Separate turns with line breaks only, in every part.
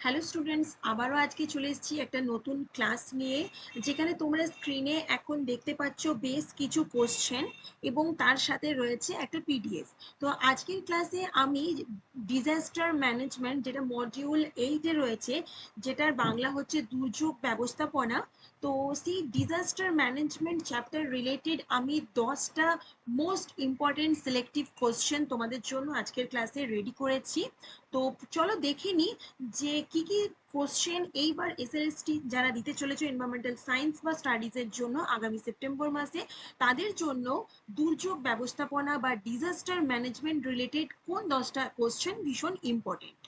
Hello students, আবারও আজকে চলে এসেছি একটা নতুন ক্লাস নিয়ে, যেখানে তোমরা স্ক্রিনে এখন দেখতে পাচ্ছ বেশ কিছু কোশ্চেন এবং তার সাথে রয়েছে একটা পিডিএফ। তো আজকের ক্লাসে আমি ডিজাস্টার ম্যানেজমেন্ট, যেটা মডিউল 8-এ রয়েছে, যেটার বাংলা হচ্ছে দুর্যোগ ব্যবস্থাপনা। তো সেই ডিজাস্টার ম্যানেজমেন্ট চ্যাপ্টার রিলেটেড আমি 10টা মোস্ট ইম্পর্টেন্ট সিলেক্টিভ কোশ্চেন তোমাদের জন্য আজকের ক্লাসে রেডি করেছি। তো চলো দেখে নিই যে কি কি কোশ্চেন এইবার এসএলএসটি যারা দিতে চলেছে এনভায়রনমেন্টাল সায়েন্স বা স্টাডিজ এর জন্য আগামী সেপ্টেম্বর মাসে, তাদের জন্য দুর্যোগ ব্যবস্থাপনা বা ডিজাস্টার ম্যানেজমেন্ট রিলেটেড কোন 10টা কোশ্চেন ভীষণ ইম্পর্টেন্ট।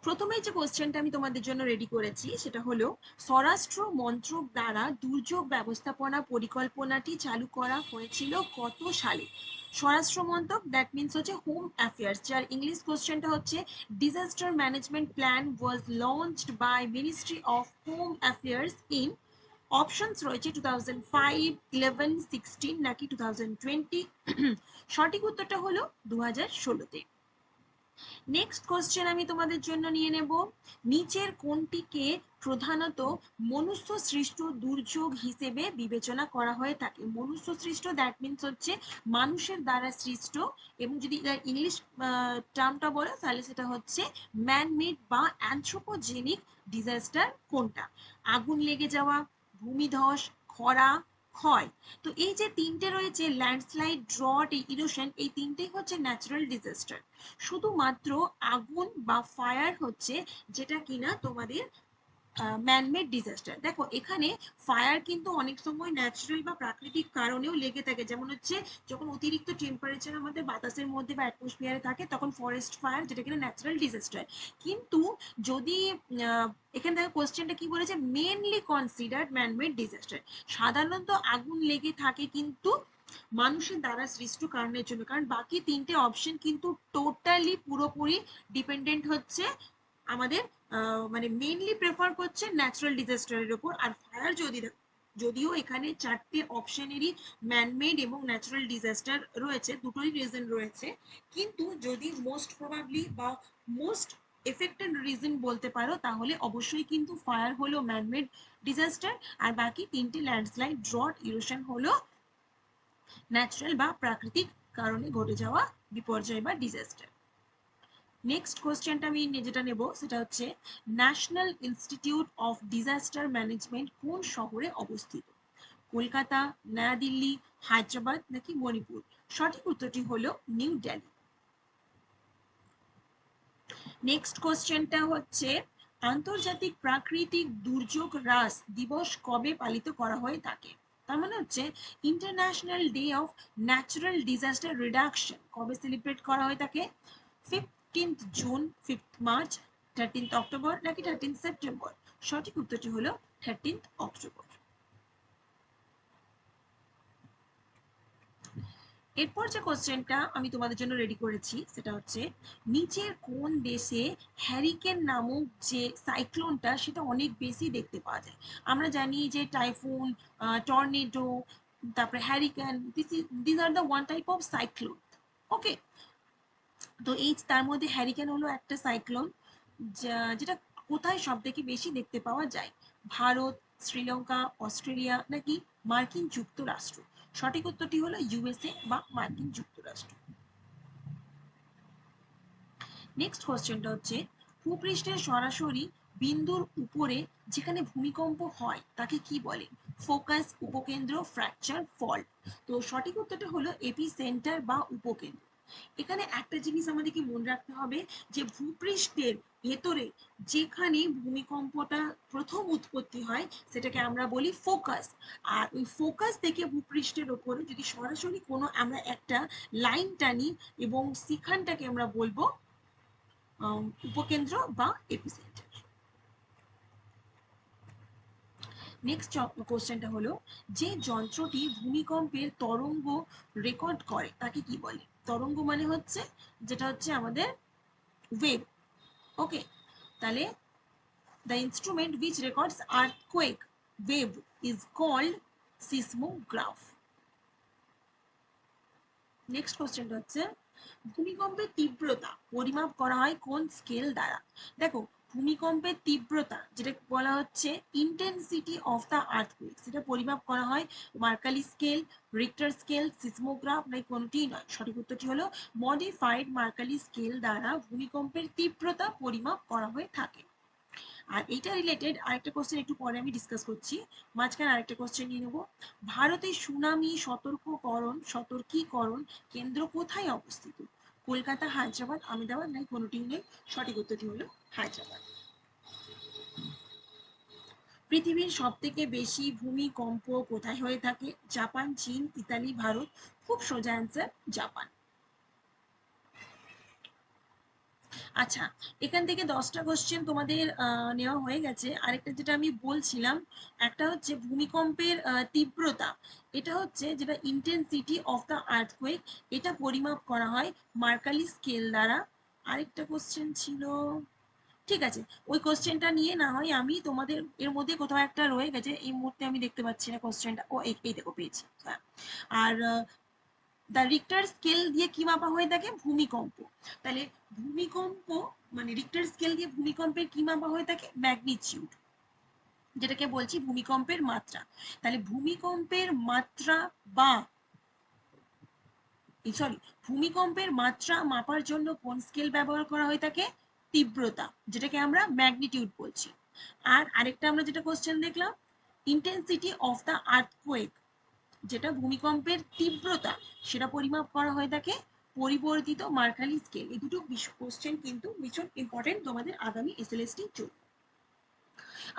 প্রথমে যে কোশ্চেনটা আমি তোমাদের জন্য রেডি করেছি সেটা হলো, স্বরাষ্ট্র মন্ত্রক দ্বারা দুর্যোগ ব্যবস্থাপনা পরিকল্পনাটি চালু করা হয়েছিল কত সালে? স্বরাষ্ট্র মন্ত্রক, দ্যাট মিনস হচ্ছে হোম অ্যাফেয়ার্স, যার ইংলিশ কোশ্চেনটা হচ্ছে disaster management plan was launched by ministry of home affairs in, options রয়েছে 2005, 11, 16 নাকি 2020। সঠিক উত্তরটা হলো 2016-তে। নেক্সট কোশ্চেন আমি তোমাদের জন্য নিয়ে নেব, নিচের কোনটিকে প্রধানত মনুষ্য সৃষ্ট দুর্যোগ হিসেবে বিবেচনা করা হয়ে থাকে? মনুষ্য সৃষ্ট, দ্যাট মিনস হচ্ছে মানুষের দ্বারা সৃষ্ট, এবং যদি ইংলিশ টার্মটা বলো তাহলে সেটা হচ্ছে ম্যান মেড বা অ্যানথ্রোপোজেনিক ডিজাস্টার কোনটা? আগুন লেগে যাওয়া, ভূমিধস, খরা, ক্ষয়। তো এই যে তিনটে রয়েছে, ল্যান্ডস্লাইড, ড্রট, ইরোশন, এই তিনটেই হচ্ছে ন্যাচারাল ডিজাস্টার। শুধুমাত্র আগুন বা ফায়ার হচ্ছে যেটা কিনা তোমাদের ম্যানমেড ডিজাস্টার। দেখো এখানে ফায়ার কিন্তু অনেক সময় ন্যাচারাল বা প্রাকৃতিক কারণেও লেগে থাকে, যেমন হচ্ছে যখন অতিরিক্ত টেম্পারেচার আমাদের বাতাসের মধ্যে বা অ্যাটমসফিয়ারে থাকে তখন ফরেস্ট ফায়ার, যেটা কিনা ন্যাচারাল ডিজাস্টার। কিন্তু যদি এখানে দেখো কোশ্চেনটা কি বলেছে, মেনলি কনসিডার্ড ম্যানমেড ডিজাস্টার। সাধারণত আগুন লেগে থাকে কিন্তু মানুষের দ্বারা সৃষ্ট কারণের জন্য, কারণ বাকি তিনটে অপশন কিন্তু টোটালি পুরোপুরি ডিপেন্ডেন্ট হচ্ছে আমাদের মানে মেইনলি প্রেফার করছে ন্যাচারাল ডিজাস্টারের উপর। আর ফায়ার যদিও এখানে চারটে অপশনেরই ম্যানমেড এবং ন্যাচারাল ডিজাস্টার রয়েছে, দুটোই রিজন রয়েছে, কিন্তু যদি মোস্ট প্রবাবলি বা মোস্ট এফেক্টেড রিজন বলতে পারো তাহলে অবশ্যই কিন্তু ফায়ার হলো ম্যানমেড ডিজাস্টার, আর বাকি তিনটে ল্যান্ডস্লাইড, ড্রট, ইরোশন হলো ন্যাচারাল বা প্রাকৃতিক কারণে ঘটে যাওয়া বিপর্যয় বা ডিজাস্টার। নেক্সট কোশ্চেনটা আমি যেটা নেব সেটা হচ্ছে, national institute of disaster management কোন শহরে অবস্থিত? কলকাতা, নয়াদিল্লি, হায়দ্রাবাদ নাকি মণিপুর? সঠিক উত্তরটি হলো নিউ দিল্লি। নেক্সট কোশ্চেনটা হচ্ছে, আন্তর্জাতিক প্রাকৃতিক দুর্যোগ হ্রাস দিবস কবে পালিত করা হয়ে থাকে? তার মানে হচ্ছে international day of natural disaster reduction কবে সেলিব্রেট করা হয়ে থাকে? 15th June, 5th March, 13th October নাকি 13th সেপ্টেম্বর? সঠিক উত্তরটি হলো 13th অক্টোবর। এরপর যে কোশ্চেনটা আমি তোমাদের জন্য রেডি করেছি সেটা হচ্ছে, নিচের কোন দেশে হ্যারিকেন নামক যে সাইক্লোনটা সেটা অনেক বেশি দেখতে পাওয়া যায়? আমরা জানি যে টাইফুন, টর্নেডো, তারপরে hurricane, this are the one type of cyclone. Okay, তো এই তার মধ্যে হ্যারিকেন হলো একটা সাইক্লোন যেটা কোথায় সব থেকে বেশি দেখতে পাওয়া যায়? ভারত, শ্রীলঙ্কা, অস্ট্রেলিয়া নাকি মার্কিন যুক্তরাষ্ট্র? সঠিক উত্তরটি হলো ইউএসএ বা মার্কিন যুক্তরাষ্ট্র। নেক্সট কোশ্চেনটা হচ্ছে, ভূপৃষ্ঠের সরাসরি বিন্দুর উপরে যেখানে ভূমিকম্প হয় তাকে কি বলে? ফোকাস, উপকেন্দ্র, ফ্র্যাকচার, ফল্ট? তো সঠিক উত্তরটা হলো এপি সেন্টার বা উপকেন্দ্র। এখানে একটা জিনিস আমাদেরকে মনে রাখতে হবে যে ভূপৃষ্ঠের ভেতরে যেখানে ভূমিকম্পটা প্রথম উৎপত্তি হয় সেটাকে আমরা বলি ফোকাস। আর ওই ফোকাস থেকে ভূপৃষ্ঠের ওপরে যদি সরাসরি কোনো আমরা একটা লাইন টানি এবং সেখানটাকে আমরা বলবো উপকেন্দ্র বা এপিসেন্টার। নেক্সট কোশ্চেনটা হলো, যে যন্ত্রটি ভূমিকম্পের তরঙ্গ রেকর্ড করে তাকে কি বলে? তরঙ্গ মানে হচ্ছে যেটা হচ্ছে আমাদের ওয়েভ। ওকে, তাহলে the instrument which records earthquake wave is called seismograph. Next কোশ্চেনটা হচ্ছে, ভূমিকম্পের তীব্রতা পরিমাপ করা হয় কোন স্কেল দ্বারা? দেখো ভূমিকম্পের তীব্রতা যেটা বলা হচ্ছে ইন্টেন্সিটি অফ দ্য আর্থকুইক, সেটা পরিমাপ করা হয় মার্কালি স্কেল, রিক্টার স্কেল, সিসমোগ্রাফ, নাকি কোনটিই নয়। সঠিক উত্তরটি হলো মডিফাইড মার্কালি স্কেল দ্বারা ভূমিকম্পের তীব্রতা পরিমাপ করা হয়ে থাকে। আর এটা রিলেটেড আরেকটা কোশ্চেন একটু পরে আমি ডিসকাস করছি, মাঝখানে আরেকটা কোশ্চেন নিয়ে নেব। ভারতের সুনামি সতর্কীকরণ কেন্দ্র কোথায় অবস্থিত? কলকাতা, হায়দ্রাবাদ, আহমেদাবাদ, নাকি কোনোটি নেই। সঠিক উত্তরটি হলো হায়দ্রাবাদ। পৃথিবীর সব থেকে বেশি ভূমিকম্প কোথায় হয়ে থাকে? জাপান, চীন, ইতালি, ভারত। খুব সোজা অ্যান্সার জাপান। আচ্ছা, এখান থেকে 10টা কোশ্চেন তোমাদের নেওয়া হয়ে গেছে। আরেকটা যেটা আমি বলছিলাম, একটা হচ্ছে ভূমিকম্পের তীব্রতা, এটা হচ্ছে যেটা ইন্টেন্সিটি অফ দ্য আর্থকুয়েক, এটা পরিমাপ করা হয় মার্কালি স্কেল দ্বারা। আরেকটা কোশ্চেন ছিল, ঠিক আছে, ওই কোশ্চেনটা নিয়ে না হয় আমি তোমাদের এর মধ্যে কোথাও একটা রয়ে গেছে, এই মুহূর্তে আমি দেখতে পাচ্ছি না কোশ্চেনটা। ও এই দেখো পেয়েছি, হ্যাঁ। আর দ্য রিক্টার স্কেল দিয়ে কি মাপা হয়ে থাকে? ভূমিকম্প। তাহলে ভূমিকম্প মানে রিক্টার স্কেল দিয়ে ভূমিকম্পের কি মাপা হয়ে থাকে? ম্যাগনিটিউড, যেটাকে বলছি ভূমিকম্পের মাত্রা। তাহলে ভূমিকম্পের মাত্রা বা সরি ভূমিকম্পের মাত্রা মাপার জন্য কোন স্কেল ব্যবহার করা হয়ে থাকে? তীব্রতা, যেটাকে আমরা ম্যাগনিটিউড বলছি। আর আরেকটা আমরা যেটা কোশ্চেন দেখলাম, ইন্টেন্সিটি অফ দ্য আর্থকোয়েক, যেটা ভূমিকম্পের তীব্রতা, সেটা পরিমাপ করা হয়ে থাকে পরিবর্তিত মার্কালি স্কেল। এই দুটো কোশ্চেন কিন্তু ভীষণ ইম্পর্টেন্ট তোমাদের আগামী এসএলএসটির জন্য।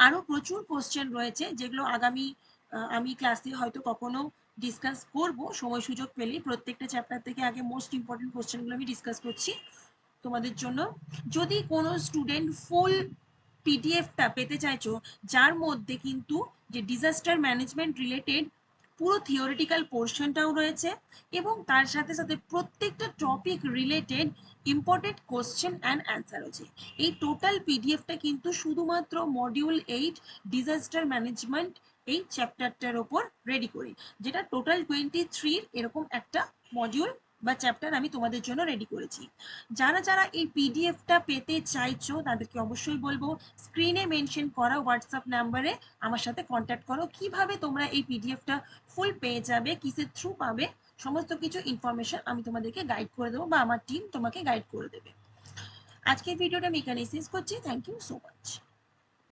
আরো প্রচুর কোশ্চেন রয়েছে যেগুলো আগামী আমি ক্লাসে হয়তো কখনো ডিসকাস করব সময় সুযোগ পেলে। প্রত্যেকটা চ্যাপ্টার থেকে আগে মোস্ট ইম্পর্টেন্ট কোশ্চেনগুলো আমি ডিসকাস করছি তোমাদের জন্য। যদি কোনো স্টুডেন্ট ফুল পিডিএফটা পেতে চাইছো, যার মধ্যে কিন্তু যে ডিজাস্টার ম্যানেজমেন্ট রিলেটেড পুরো থিওরিটিক্যাল পোর্শনটাও রয়েছে এবং তার সাথে সাথে প্রত্যেকটা topic related important question and answer আছে, এই টোটাল পিডিএফটা কিন্তু শুধুমাত্র মডিউল 8 ডিজাস্টার ম্যানেজমেন্ট এই চ্যাপ্টারটার ওপর রেডি করি, যেটা টোটাল 23 এরকম একটা মডিউল বা চ্যাপ্টার আমি তোমাদের জন্য রেডি করেছি। যারা যারা এই পিডিএফটা পেতে চাইছো তাদেরকে অবশ্যই বলবো স্ক্রিনে মেনশন করা হোয়াটসঅ্যাপ নাম্বারে আমার সাথে কন্ট্যাক্ট করো। কিভাবে তোমরা এই পিডিএফটা ফুল পেয়ে যাবে, কিসের থ্রু পাবে, সমস্ত কিছু ইনফরমেশন আমি তোমাদেরকে গাইড করে দেবো বা আমার টিম তোমাকে গাইড করে দেবে। আজকের ভিডিওটা আমি এখানেই শেষ করছি। Thank you so much.